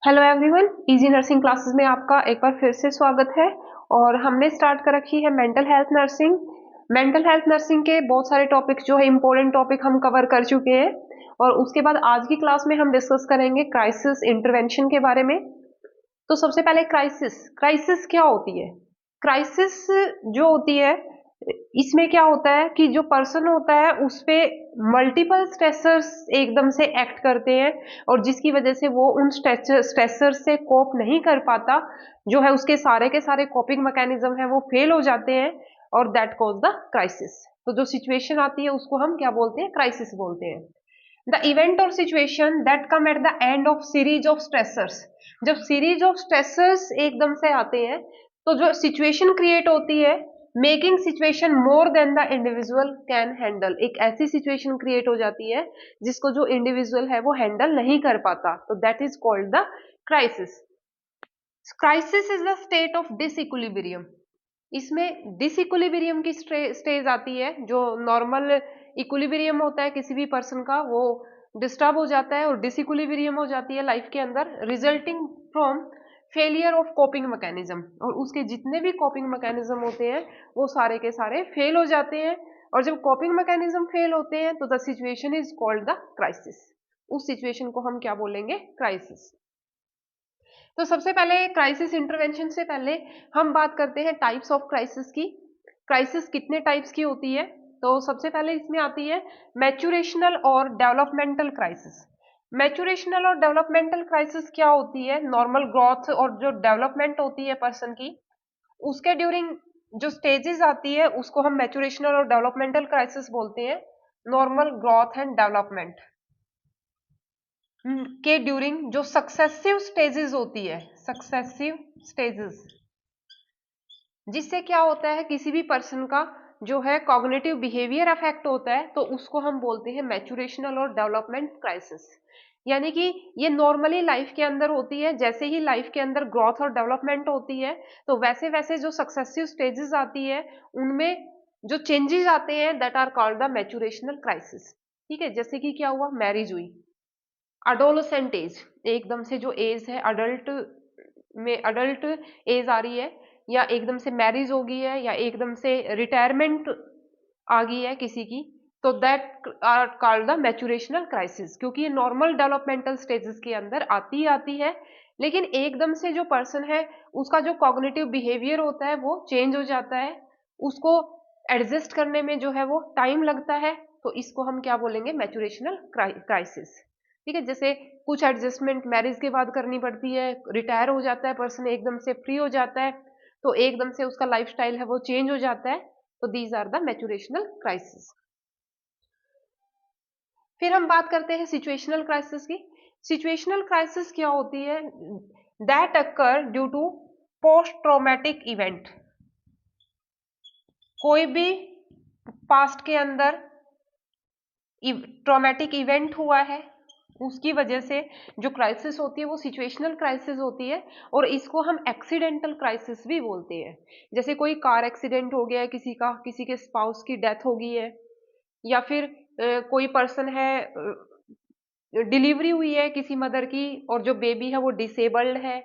Hello everyone, easy nursing classes में आपका एक बार फिर से स्वागत है। और हमने स्टार्ट कर रखी है mental health nursing. Mental health nursing के बहुत सारे टॉपिक जो है इंपॉर्टेंट टॉपिक हम कवर कर चुके हैं। और उसके बाद आज की क्लास में हम डिस्कस करेंगे क्राइसिस इंटरवेंशन के बारे में। तो सबसे पहले क्राइसिस क्राइसिस क्या होती है। क्राइसिस जो होती है, इसमें क्या होता है कि जो पर्सन होता है उस पे मल्टीपल स्ट्रेसर्स एकदम से एक्ट करते हैं, और जिसकी वजह से वो उन स्ट्रेसर से कोप नहीं कर पाता। जो है उसके सारे कोपिंग मैकेनिज्म है वो फेल हो जाते हैं, और दैट कॉज द क्राइसिस। तो जो सिचुएशन आती है उसको हम क्या बोलते हैं, क्राइसिस बोलते हैं। द इवेंट और situation that come at the end of series of stressors. जब सीरीज ऑफ स्ट्रेसर्स एकदम से आते हैं तो जो सिचुएशन क्रिएट होती है, making situation more than the individual can handle. एक ऐसी सिचुएशन क्रिएट हो जाती है जिसको जो इंडिविजुअल है वो हैंडल नहीं कर पाता, तो that is called the crisis. Crisis is the state of disequilibrium. इसमें डिसइक्विलिब्रियम की स्टेज आती है। जो नॉर्मल इक्विलिब्रियम होता है किसी भी पर्सन का, वो डिस्टर्ब हो जाता है और डिसइक्विलिब्रियम हो जाती है लाइफ के अंदर, resulting from failure of coping mechanism. और उसके जितने भी कोपिंग मैकेनिज्म होते हैं वो सारे के सारे फेल हो जाते हैं। और जब कोपिंग मैकेनिज्म फेल होते हैं तो the situation is called the crisis. उस सिचुएशन को हम क्या बोलेंगे, क्राइसिस। तो सबसे पहले क्राइसिस इंटरवेंशन से पहले हम बात करते हैं टाइप्स ऑफ क्राइसिस की। क्राइसिस कितने टाइप्स की होती है। तो सबसे पहले इसमें आती है मैच्यूरेशनल और डेवलपमेंटल क्राइसिस। मैच्यूरेशनल और डेवलपमेंटल क्राइसिस क्या होती है, नॉर्मल ग्रोथ और जो डेवलपमेंट होती है पर्सन की, उसके ड्यूरिंग जो स्टेजेस आती है उसको हम मैच्यूरेशनल और डेवलपमेंटल क्राइसिस बोलते हैं। नॉर्मल ग्रोथ एंड डेवलपमेंट के ड्यूरिंग जो सक्सेसिव स्टेजेस होती है, सक्सेसिव स्टेजेस, जिससे क्या होता है किसी भी पर्सन का जो है कॉग्निटिव बिहेवियर अफेक्ट होता है, तो उसको हम बोलते हैं मैच्यूरेशनल और डेवलपमेंट क्राइसिस। यानी कि ये नॉर्मली लाइफ के अंदर होती है। जैसे ही लाइफ के अंदर ग्रोथ और डेवलपमेंट होती है तो वैसे वैसे जो सक्सेसिव स्टेजेस आती है उनमें जो चेंजेस आते हैं that are called the maturational crisis. ठीक है, जैसे कि क्या हुआ, मैरिज हुई, अडोलसेंट एज, एकदम से जो एज है अडल्ट में, अडल्ट एज आ रही है, या एकदम से मैरिज हो गई है, या एकदम से रिटायरमेंट आ गई है किसी की, तो that are called the maturational crisis. क्योंकि ये नॉर्मल डेवलपमेंटल स्टेजेस के अंदर आती है, लेकिन एकदम से जो पर्सन है उसका जो कॉग्निटिव बिहेवियर होता है वो चेंज हो जाता है, उसको एडजस्ट करने में जो है वो टाइम लगता है, तो इसको हम क्या बोलेंगे, मैच्यूरेशनल क्राइसिस। ठीक है, जैसे कुछ एडजस्टमेंट मैरिज के बाद करनी पड़ती है, रिटायर हो जाता है पर्सन, एकदम से फ्री हो जाता है, तो एकदम से उसका लाइफस्टाइल है वो चेंज हो जाता है, तो these are the maturational crisis. फिर हम बात करते हैं सिचुएशनल क्राइसिस की। सिचुएशनल क्राइसिस क्या होती है, that occur due to post traumatic event. कोई भी पास्ट के अंदर ट्रॉमेटिक इवेंट हुआ है, उसकी वजह से जो क्राइसिस होती है वो सिचुएशनल क्राइसिस होती है। और इसको हम एक्सीडेंटल क्राइसिस भी बोलते हैं। जैसे कोई कार एक्सीडेंट हो गया है किसी का, किसी के स्पाउस की डेथ हो गई है, या फिर कोई पर्सन है, डिलीवरी हुई है किसी मदर की और जो बेबी है वो डिसेबल्ड है,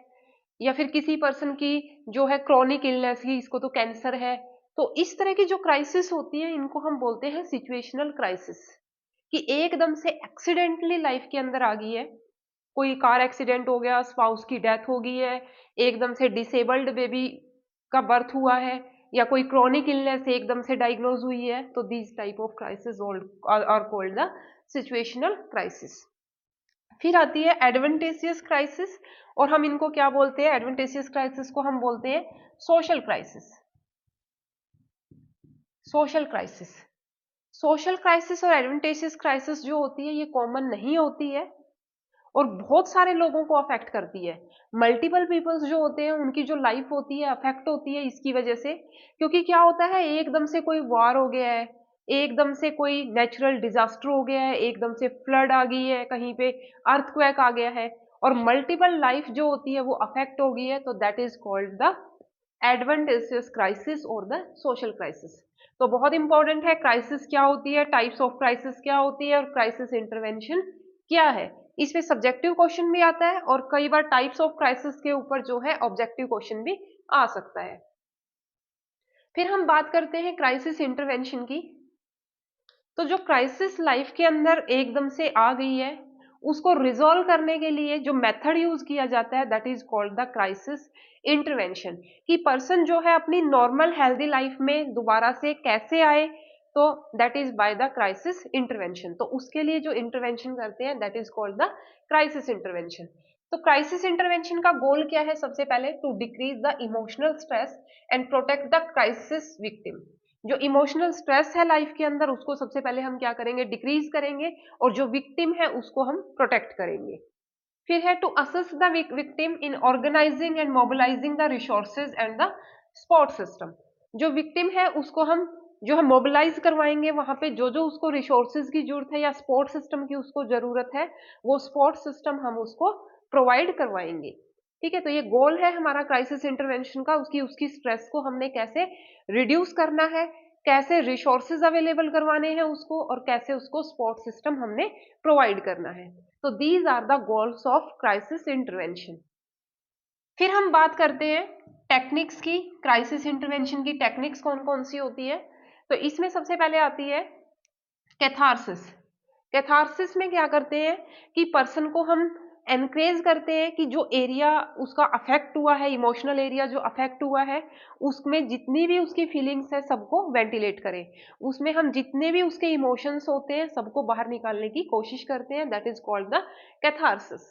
या फिर किसी पर्सन की जो है क्रॉनिक इलनेस ही, इसको तो कैंसर है। तो इस तरह की जो क्राइसिस होती है इनको हम बोलते हैं सिचुएशनल क्राइसिस, कि एकदम से एक्सीडेंटली लाइफ के अंदर आ गई है, कोई कार एक्सीडेंट हो गया, स्पाउस की डेथ हो गई है, एकदम से डिसेबल्ड बेबी का बर्थ हुआ है, या कोई क्रॉनिक इलनेस एकदम से डायग्नोज हुई है, तो these type of crisis are called the situational crisis. फिर आती है एडवेंटेशियस क्राइसिस, और हम इनको क्या बोलते हैं, एडवेंटेशियस क्राइसिस को हम बोलते हैं social crisis. Social crisis, social crisis और एडवेंटेशियस क्राइसिस जो होती है ये कॉमन नहीं होती है, और बहुत सारे लोगों को अफेक्ट करती है। मल्टीपल पीपल्स जो होते हैं उनकी जो लाइफ होती है अफेक्ट होती है इसकी वजह से। क्योंकि क्या होता है, एकदम से कोई वार हो गया है, एकदम से कोई नेचुरल डिजास्टर हो गया है, एकदम से फ्लड आ गई है, कहीं पे अर्थक्वेक आ गया है, और मल्टीपल लाइफ जो होती है वो अफेक्ट हो गई है, तो that is called the adventitious crisis और द सोशल क्राइसिस। तो बहुत इंपॉर्टेंट है, क्राइसिस क्या होती है, टाइप्स ऑफ क्राइसिस क्या होती है, और क्राइसिस इंटरवेंशन क्या है, इसमें सब्जेक्टिव क्वेश्चन भी आता है और कई बार टाइप्स ऑफ क्राइसिस के ऊपर जो है ऑब्जेक्टिव क्वेश्चन भी आ सकता है। फिर हम बात करते हैं क्राइसिस इंटरवेंशन की। तो जो क्राइसिस लाइफ के अंदर एकदम से आ गई है, उसको रिजॉल्व करने के लिए जो मेथड यूज किया जाता है that is called the crisis intervention. कि पर्सन जो है अपनी नॉर्मल हेल्दी लाइफ में दोबारा से कैसे आए, तो that is by the crisis intervention. तो उसके लिए जो इंटरवेंशन करते हैं that is called the crisis intervention. तो क्राइसिस इंटरवेंशन का गोल क्या है? सबसे पहले to decrease the emotional stress and protect the crisis victim. जो इमोशनल स्ट्रेस है लाइफ के अंदर उसको सबसे पहले हम क्या करेंगे? डिक्रीज करेंगे, और जो विक्टिम है उसको हम प्रोटेक्ट करेंगे। फिर है to assist the victim in organising and mobilising the resources and the support system. जो विक्टिम है उसको हम जो है मोबिलाइज करवाएंगे, वहां पे जो जो उसको रिसोर्सेज की जरूरत है या सपोर्ट सिस्टम की उसको जरूरत है वो सपोर्ट सिस्टम हम उसको प्रोवाइड करवाएंगे। ठीक है, तो ये गोल है हमारा क्राइसिस इंटरवेंशन का, उसकी स्ट्रेस को हमने कैसे रिड्यूस करना है, कैसे रिसोर्सेज अवेलेबल करवाने हैं उसको, और कैसे उसको सपोर्ट सिस्टम हमने प्रोवाइड करना है। तो these are the goals of crisis intervention. फिर हम बात करते हैं टेक्निक्स की। क्राइसिस इंटरवेंशन की टेक्निक्स कौन कौन सी होती है? तो इसमें सबसे पहले आती है कैथारसिस। कैथारसिस में क्या करते हैं कि पर्सन को हम एनकरेज करते हैं कि जो एरिया उसका अफेक्ट हुआ है, इमोशनल एरिया जो अफेक्ट हुआ है, उसमें जितनी भी उसकी फीलिंग्स है सबको वेंटिलेट करें। उसमें हम जितने भी उसके इमोशंस होते हैं सबको बाहर निकालने की कोशिश करते हैं, that is called the catharsis.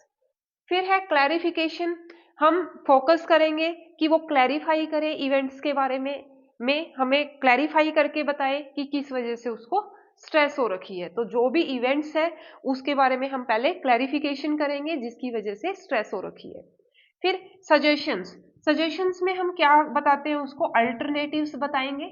फिर है क्लैरिफिकेशन। हम फोकस करेंगे कि वो क्लैरिफाई करे इवेंट्स के बारे में हमें क्लैरिफाई करके बताए कि किस वजह से उसको स्ट्रेस हो रखी है। तो जो भी इवेंट्स है उसके बारे में हम पहले क्लैरिफिकेशन करेंगे जिसकी वजह से स्ट्रेस हो रखी है। फिर सजेशंस। सजेशंस में हम क्या बताते हैं उसको? अल्टरनेटिव्स बताएंगे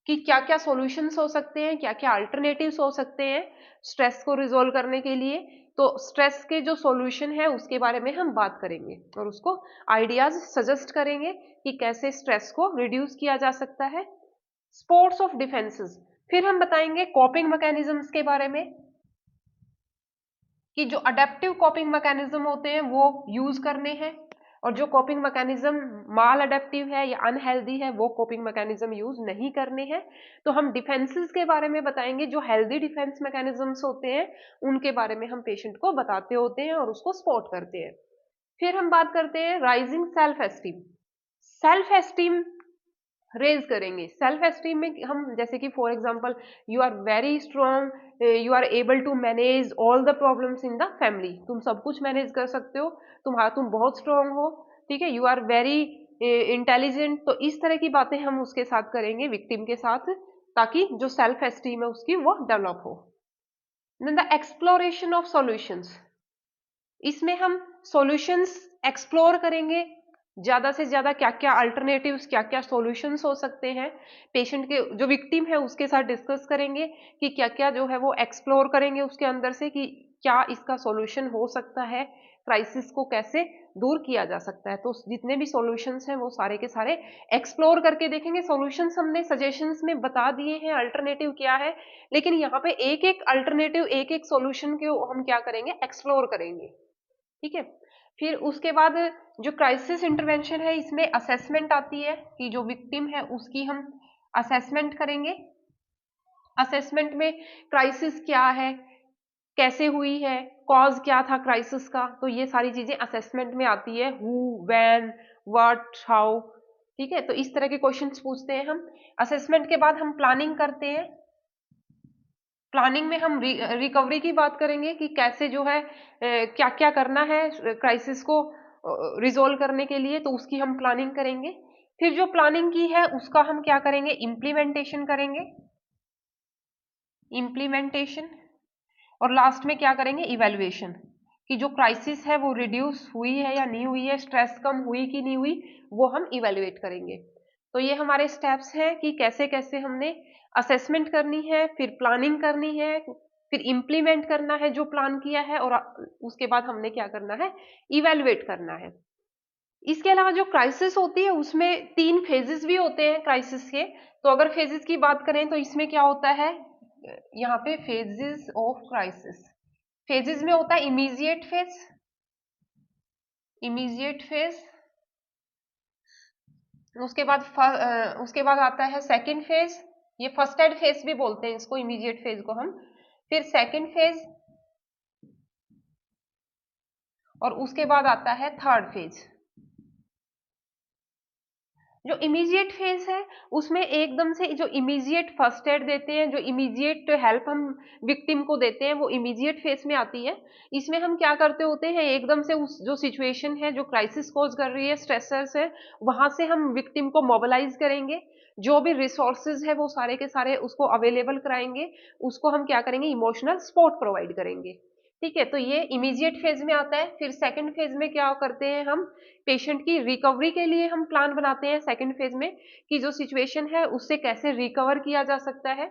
कि क्या क्या सॉल्यूशंस हो सकते हैं, क्या क्या अल्टरनेटिव्स हो सकते हैं स्ट्रेस को रिजोल्व करने के लिए। तो स्ट्रेस के जो सॉल्यूशन है उसके बारे में हम बात करेंगे और उसको आइडियाज सजेस्ट करेंगे कि कैसे स्ट्रेस को रिड्यूस किया जा सकता है। Sports of defences. फिर हम बताएंगे कॉपिंग मैकेनिज्म्स के बारे में कि जो अडेप्टिव कॉपिंग मैकेनिज्म होते हैं वो यूज करने हैं, और जो कॉपिंग मैकेनिज्म माल अडेप्टिव है या अनहेल्दी है वो कॉपिंग मैकेनिज्म यूज नहीं करने हैं। तो हम डिफेंसेस के बारे में बताएंगे, जो हेल्दी डिफेंस मैकेनिज्म्स होते हैं उनके बारे में हम पेशेंट को बताते होते हैं और उसको सपोर्ट करते हैं। फिर हम बात करते हैं raising self esteem. Self esteem raise करेंगे। सेल्फ एस्टीम में हम जैसे कि for example you are very strong, you are able to manage all the problems in the family. तुम सब कुछ मैनेज कर सकते हो, तुम बहुत स्ट्रांग हो, ठीक है, यू आर वेरी इंटेलिजेंट। तो इस तरह की बातें हम उसके साथ करेंगे विक्टिम के साथ, ताकि जो सेल्फ एस्टीम है उसकी वो डेवलप हो। Then the exploration of solutions. इसमें हम सॉल्यूशंस एक्सप्लोर करेंगे, ज्यादा से ज्यादा क्या क्या अल्टरनेटिव्स, क्या क्या सॉल्यूशंस हो सकते हैं, पेशेंट के जो विक्टिम है उसके साथ डिस्कस करेंगे कि क्या क्या जो है वो एक्सप्लोर करेंगे उसके अंदर से कि क्या इसका सॉल्यूशन हो सकता है, क्राइसिस को कैसे दूर किया जा सकता है। तो जितने भी सॉल्यूशंस हैं वो सारे के सारे एक्सप्लोर करके देखेंगे। सॉल्यूशंस हमने सजेशंस में बता दिए हैं, अल्टरनेटिव क्या है, लेकिन यहाँ पे एक एक अल्टरनेटिव, एक एक सॉल्यूशन के हम क्या करेंगे? एक्सप्लोर करेंगे। ठीक है, फिर उसके बाद जो क्राइसिस इंटरवेंशन है इसमें असेसमेंट आती है कि जो विक्टिम है उसकी हम असेसमेंट करेंगे। असेसमेंट में क्राइसिस क्या है, कैसे हुई है, कॉज क्या था क्राइसिस का, तो ये सारी चीजें असेसमेंट में आती है। Who, when, what, how. ठीक है, तो इस तरह के क्वेश्चंस पूछते हैं हम। असेसमेंट के बाद हम प्लानिंग करते हैं। प्लानिंग में हम रिकवरी की बात करेंगे कि कैसे जो है क्या क्या करना है क्राइसिस को रिजोल्व करने के लिए, तो उसकी हम प्लानिंग करेंगे। फिर जो प्लानिंग की है उसका हम क्या करेंगे? इम्प्लीमेंटेशन करेंगे, इम्प्लीमेंटेशन। और लास्ट में क्या करेंगे? इवेल्युएशन, कि जो क्राइसिस है वो रिड्यूस हुई है या नहीं हुई है, स्ट्रेस कम हुई कि नहीं हुई, वो हम इवेल्युएट करेंगे। तो ये हमारे स्टेप्स हैं कि कैसे कैसे हमने असेसमेंट करनी है, फिर प्लानिंग करनी है, फिर इम्प्लीमेंट करना है जो प्लान किया है, और उसके बाद हमने क्या करना है? इवेल्युएट करना है। इसके अलावा जो क्राइसिस होती है उसमें 3 फेजेस भी होते हैं क्राइसिस के। तो अगर फेजेस की बात करें तो इसमें क्या होता है? यहाँ पे फेजेस ऑफ क्राइसिस, फेजेस में होता है इमीजिएट फेज, इमीजिएट फेज, उसके बाद आता है सेकंड फेज, ये फर्स्ट एड फेज भी बोलते हैं इसको, इमीडिएट फेज को हम, फिर सेकंड फेज, और उसके बाद आता है थर्ड फेज। जो इमीडिएट फेज है उसमें एकदम से जो इमीडिएट फर्स्ट एड देते हैं, जो इमीडिएट हेल्प हम विक्टिम को देते हैं, वो इमीडिएट फेज में आती है। इसमें हम क्या करते होते हैं, एकदम से उस जो सिचुएशन है जो क्राइसिस कॉज कर रही है, स्ट्रेसर्स है, वहां से हम विक्टिम को मोबिलाइज करेंगे, जो भी रिसोर्सेज है वो सारे के सारे उसको अवेलेबल कराएंगे, उसको हम क्या करेंगे, इमोशनल सपोर्ट प्रोवाइड करेंगे। ठीक है, तो ये इमीडिएट फेज में आता है। फिर सेकंड फेज में क्या करते हैं हम, पेशेंट की रिकवरी के लिए हम प्लान बनाते हैं सेकंड फेज में, कि जो सिचुएशन है उससे कैसे रिकवर किया जा सकता है।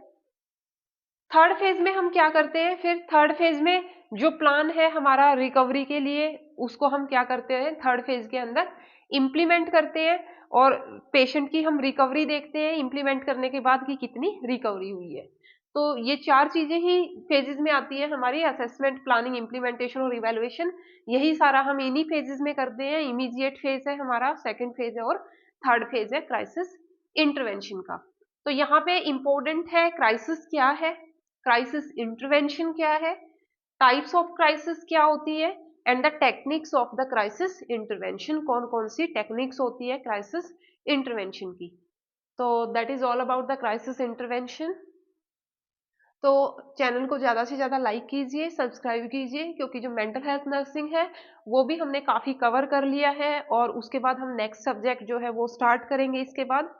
थर्ड फेज में हम क्या करते हैं, फिर थर्ड फेज में जो प्लान है हमारा रिकवरी के लिए, उसको हम क्या करते हैं थर्ड फेज के अंदर इम्प्लीमेंट करते हैं, और पेशेंट की हम रिकवरी देखते हैं इम्प्लीमेंट करने के बाद कि कितनी रिकवरी हुई है। तो ये चार चीजें ही फेजेस में आती है हमारी, असेसमेंट, प्लानिंग, इम्प्लीमेंटेशन और इवेलुएशन। यही सारा हम इन्हीं फेजेस में करते हैं। इमीडिएट फेज है हमारा, सेकंड फेज है, और थर्ड फेज है क्राइसिस इंटरवेंशन का। तो यहाँ पे इंपॉर्टेंट है क्राइसिस क्या है, क्राइसिस इंटरवेंशन क्या है, टाइप्स ऑफ क्राइसिस क्या होती है, and the techniques of the crisis intervention, कौन कौन सी टेक्निक्स होती है क्राइसिस इंटरवेंशन की। तो that is all about the crisis intervention. तो चैनल को ज़्यादा से ज़्यादा लाइक कीजिए, सब्सक्राइब कीजिए, क्योंकि जो मेंटल हेल्थ नर्सिंग है वो भी हमने काफ़ी कवर कर लिया है, और उसके बाद हम नेक्स्ट सब्जेक्ट जो है वो स्टार्ट करेंगे। इसके बाद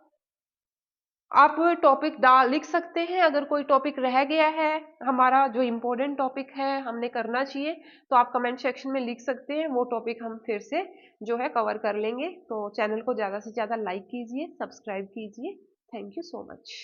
आप टॉपिक लिख सकते हैं, अगर कोई टॉपिक रह गया है हमारा जो इम्पोर्टेंट टॉपिक है हमने करना चाहिए, तो आप कमेंट सेक्शन में लिख सकते हैं, वो टॉपिक हम फिर से जो है कवर कर लेंगे। तो चैनल को ज़्यादा से ज़्यादा लाइक कीजिए, सब्सक्राइब कीजिए। Thank you so much.